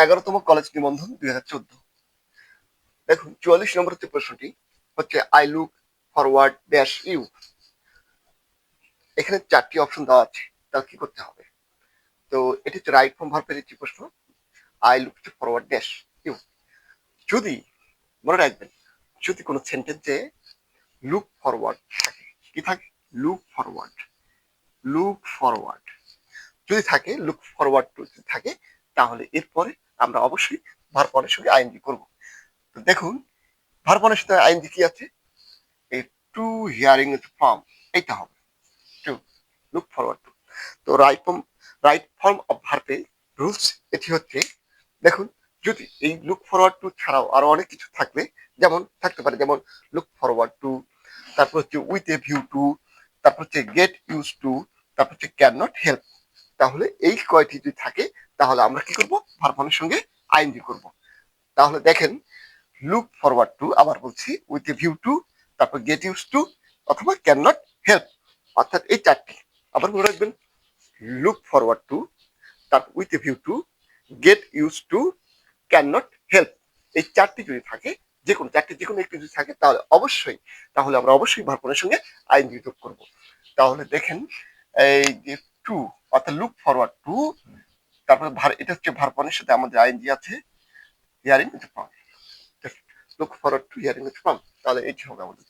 11তম college নিবন্ধন 2014। দেখুন 44 নম্বর যে প্রশ্নটি হচ্ছে I look forward dash you. এখানে 4টি অপশন দেওয়া আছে, তাহলে কি করতে হবে? তো এটি হচ্ছে রাইট ফর্ম ভার্বের একটি প্রশ্ন। I look forward dash you. যদি মনে রাখবেন, যদি কোনো সেন্টেন্সে লুক ফরওয়ার্ড থাকে, কি থাকে? লুক ফরওয়ার্ড, লুক ফরওয়ার্ড যদি থাকে, লুক ফরওয়ার্ড টু যদি থাকে, তাহলে এরপরে আমরা অবশ্যই ভার্ব ওয়ানের সঙ্গে আইএনজি করব। তো দেখুন, ভার্ব ওয়ানের সাথে আইএনজি কি আছে? এই টু হিয়ারিং ফর্ম, এইটা হবে টু, লুক ফরওয়ার্ড টু। তো রাইট ফর্ম অফ ভার্বের রুলস এটি হচ্ছে, দেখুন, যদি এই লুক ফরওয়ার্ড টু ছাড়াও আরো অনেক কিছু থাকবে, যেমন থাকতে পারে, যেমন লুক ফরওয়ার্ড টু, তারপর হচ্ছে উইথ এ ভিউ টু, তারপর হচ্ছে গেট ইউজ টু, তারপর হচ্ছে ক্যান নট হেল্প। তাহলে এই কয়টি যদি থাকে, তাহলে আমরা কি করব? ভার্ব ওয়ানের সঙ্গে আইএনজি করব। তাহলে দেখেন, লুক ফরওয়ার্ড টু, আবার বলছি, উইথ এ ভিউ টু, তারপর গেট ইউজ টু, অথবা ক্যান নট হেল্প, অর্থাৎ এই 4টি। আবার মনে রাখবেন, লুক ফরওয়ার্ড টু, তারপর with a view to, get use to, can not help, এই 4টি যদি থাকে, যে কোনো একটি যদি থাকে, তাহলে আমরা অবশ্যই ভার্ব ওয়ানের সঙ্গে আইএনজি যোগ করব। তাহলে দেখেন, এই যে টু, অর্থাৎ লুক ফরওয়ার্ড টু, তারপরে এটা হচ্ছে ভার্ব ওয়ানের সাথে আমাদের আইএনজি আছে, hearing form, look forward two hearing form. তাহলে এইটি হবে আমাদের।